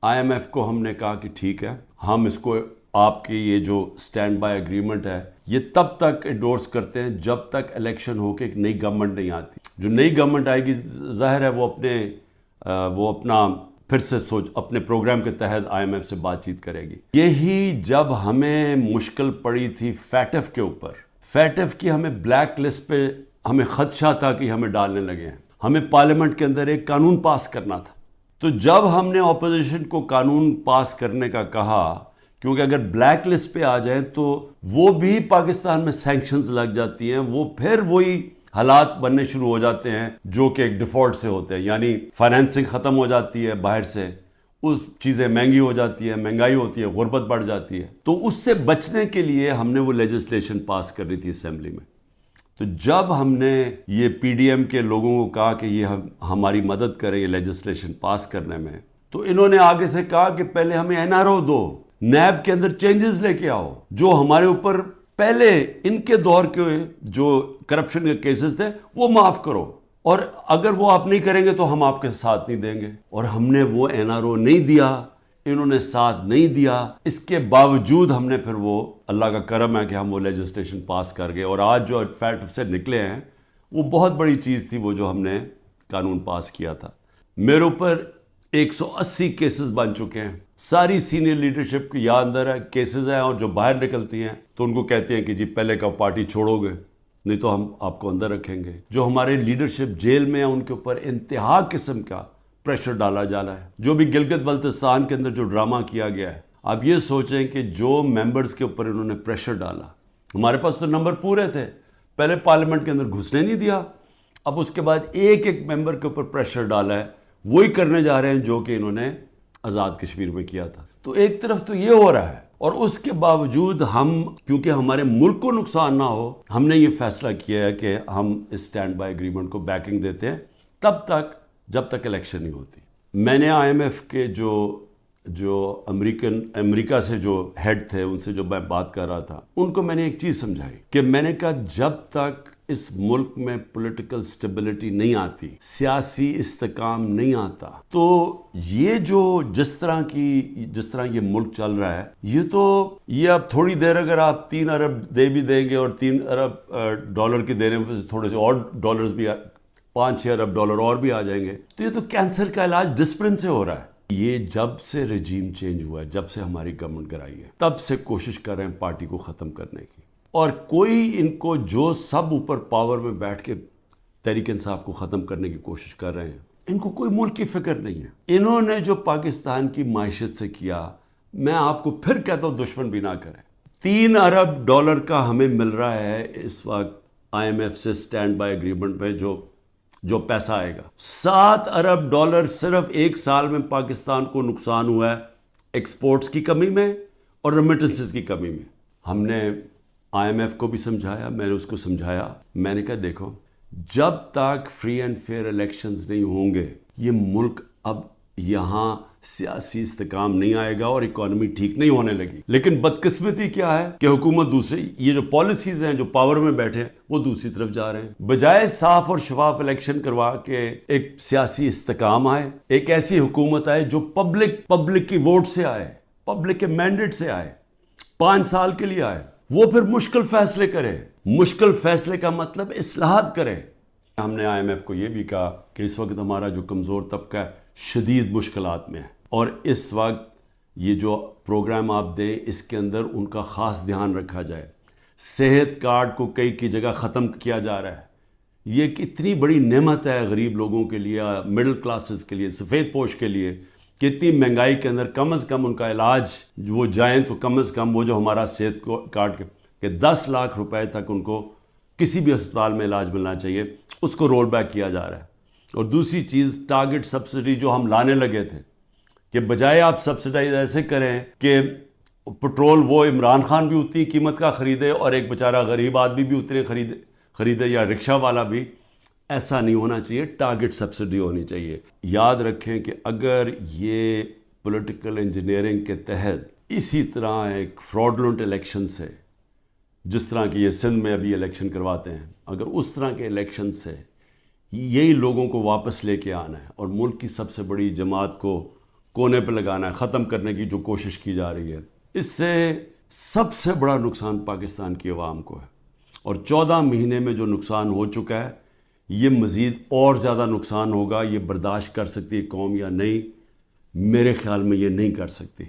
IMF کو ہم نے کہا کہ ٹھیک ہے، ہم اس کو آپ کی یہ جو سٹینڈ بائی اگریمنٹ ہے یہ تب تک انڈورس کرتے ہیں جب تک الیکشن ہو کے ایک نئی گورنمنٹ نہیں آتی. جو نئی گورنمنٹ آئے گی ظاہر ہے وہ اپنا پھر سے اپنے پروگرام کے تحت IMF سے بات چیت کرے گی. یہی جب ہمیں مشکل پڑی تھی فیٹف کے اوپر، فیٹف کی ہمیں بلیک لسٹ پہ ہمیں خدشہ تھا کہ ہمیں ڈالنے لگے ہیں. ہمیں پارلیمنٹ کے اندر ایک قانون پاس کرنا تھا. تو جب ہم نے اپوزیشن کو قانون پاس کرنے کا کہا، کیونکہ اگر بلیک لسٹ پہ آ جائیں تو وہ بھی پاکستان میں سینکشنز لگ جاتی ہیں، وہ پھر وہی حالات بننے شروع ہو جاتے ہیں جو کہ ایک ڈیفالٹ سے ہوتے ہیں. یعنی فائنینسنگ ختم ہو جاتی ہے باہر سے، اس چیزیں مہنگی ہو جاتی ہیں، مہنگائی ہوتی ہے، غربت بڑھ جاتی ہے. تو اس سے بچنے کے لیے ہم نے وہ لیجسلیشن پاس کرنی تھی اسمبلی میں. تو جب ہم نے یہ PDM کے لوگوں کو کہا کہ یہ ہماری مدد کریں یہ لیجسلیشن پاس کرنے میں، تو انہوں نے آگے سے کہا کہ پہلے ہمیں NRO دو، نیب کے اندر چینجز لے کے آؤ، جو ہمارے اوپر پہلے ان کے دور کے جو کرپشن کے کیسز تھے وہ معاف کرو، اور اگر وہ آپ نہیں کریں گے تو ہم آپ کے ساتھ نہیں دیں گے. اور ہم نے وہ NRO نہیں دیا، انہوں نے ساتھ نہیں دیا. اس کے باوجود ہم نے پھر وہ، اللہ کا کرم ہے کہ ہم وہ لیجسلیشن پاس کر گئے، اور آج جو فیٹ سے نکلے ہیں وہ بہت بڑی چیز تھی وہ جو ہم نے قانون پاس کیا تھا. میرے اوپر 180 کیسز بن چکے ہیں. ساری سینئر لیڈرشپ کی یاد اندر ہے کیسز ہیں، اور جو باہر نکلتی ہیں تو ان کو کہتے ہیں کہ جی پہلے کا پارٹی چھوڑو گے نہیں تو ہم آپ کو اندر رکھیں گے. جو ہمارے لیڈرشپ جیل میں ہیں ان کے اوپر انتہا قسم کا پریشر ڈالا جا رہا ہے. جو بھی گلگت بلتستان کے اندر جو ڈرامہ کیا گیا ہے، آپ یہ سوچیں کہ جو ممبرز کے اوپر انہوں نے پریشر ڈالا، ہمارے پاس تو نمبر پورے تھے، پہلے پارلیمنٹ کے اندر گھسنے نہیں دیا، اب اس کے بعد ایک ایک ممبر کے اوپر پریشر ڈالا ہے، وہی کرنے جا رہے ہیں جو کہ انہوں نے آزاد کشمیر میں کیا تھا. تو ایک طرف تو یہ ہو رہا ہے، اور اس کے باوجود ہم، کیونکہ ہمارے ملک کو نقصان نہ ہو، ہم نے یہ فیصلہ کیا ہے کہ ہم اس سٹینڈ بائی اگریمنٹ کو بیکنگ دیتے ہیں تب تک جب تک الیکشن نہیں ہوتی. میں نے IMF کے جو امریکہ سے جو ہیڈ تھے ان سے جو میں بات کر رہا تھا، ان کو میں نے ایک چیز سمجھائی کہ میں نے کہا جب تک اس ملک میں پولیٹیکل سٹیبلٹی نہیں آتی، سیاسی استحکام نہیں آتا، تو یہ جو جس طرح یہ ملک چل رہا ہے، یہ اب تھوڑی دیر اگر آپ 3 ارب دے بھی دیں گے اور 3 ارب ڈالر کی دے رہے ہیں، تھوڑے سے اور ڈالرز بھی 5-6 ارب ڈالر اور بھی آ جائیں گے، تو یہ تو کینسر کا علاج ڈسپلن سے ہو رہا ہے. یہ جب سے رجیم چینج ہوا ہے، جب سے ہماری گورنمنٹ گرائی ہے، تب سے کوشش کر رہے ہیں پارٹی کو ختم کرنے کی. اور کوئی ان کو جو سب اوپر پاور میں بیٹھ کے تحریک انصاف کو ختم کرنے کی کوشش کر رہے ہیں، ان کو کوئی ملک کی فکر نہیں ہے. انہوں نے جو پاکستان کی معیشت سے کیا، میں آپ کو پھر کہتا ہوں دشمن بھی نہ کرے. 3 ارب ڈالر کا ہمیں مل رہا ہے اس وقت IMF سے سٹینڈ بائی اگریمنٹ میں جو پیسہ آئے گا. 7 ارب ڈالر صرف ایک سال میں پاکستان کو نقصان ہوا ہے ایکسپورٹس کی کمی میں اور ریمیٹنسز کی کمی میں. ہم نے IMF کو بھی سمجھایا، میں نے اس کو سمجھایا، میں نے کہا دیکھو جب تک فری اینڈ فیئر الیکشنز نہیں ہوں گے، یہ ملک اب یہاں سیاسی استحکام نہیں آئے گا اور اکانومی ٹھیک نہیں ہونے لگی. لیکن بدقسمتی کیا ہے کہ حکومت دوسری، یہ جو پالیسیز ہیں جو پاور میں بیٹھے ہیں وہ دوسری طرف جا رہے ہیں. بجائے صاف اور شفاف الیکشن کروا کے ایک سیاسی استحکام آئے، ایک ایسی حکومت آئے جو پبلک کی ووٹ سے آئے، پبلک کے مینڈیٹ سے آئے، 5 سال کے لیے آئے، وہ پھر مشکل فیصلے کرے. مشکل فیصلے کا مطلب اصلاحات کرے. ہم نے IMF کو یہ بھی کہا کہ اس وقت ہمارا جو کمزور طبقہ ہے شدید مشکلات میں ہے، اور اس وقت یہ جو پروگرام آپ دیں اس کے اندر ان کا خاص دھیان رکھا جائے. صحت کارڈ کو کئی کی جگہ ختم کیا جا رہا ہے. یہ ایک اتنی بڑی نعمت ہے غریب لوگوں کے لیے، مڈل کلاسز کے لیے، سفید پوش کے لیے، کہ اتنی مہنگائی کے اندر کم از کم ان کا علاج وہ جائیں تو کم از کم وہ جو ہمارا صحت کارڈ کہ 10 لاکھ روپے تک ان کو کسی بھی ہسپتال میں علاج ملنا چاہیے، اس کو رول بیک کیا جا رہا ہے. اور دوسری چیز ٹارگٹ سبسڈی جو ہم لانے لگے تھے، کہ بجائے آپ سبسڈائز ایسے کریں کہ پٹرول وہ عمران خان بھی اتنی قیمت کا خریدے اور ایک بیچارہ غریب آدمی بھی اتنے خریدے یا رکشہ والا بھی، ایسا نہیں ہونا چاہیے. ٹارگٹ سبسڈی ہونی چاہیے. یاد رکھیں کہ اگر یہ پولیٹیکل انجینئرنگ کے تحت اسی طرح ایک فراڈلنٹ الیکشن سے، جس طرح کی یہ سندھ میں ابھی الیکشن کرواتے ہیں، اگر اس طرح کے الیکشن سے یہی لوگوں کو واپس لے کے آنا ہے اور ملک کی سب سے بڑی جماعت کو کونے پہ لگانا ہے، ختم کرنے کی جو کوشش کی جا رہی ہے، اس سے سب سے بڑا نقصان پاکستان کی عوام کو ہے، اور 14 مہینے میں جو نقصان ہو چکا ہے یہ مزید اور زیادہ نقصان ہوگا۔ یہ برداشت کر سکتی ہے قوم یا نہیں؟ میرے خیال میں یہ نہیں کر سکتی۔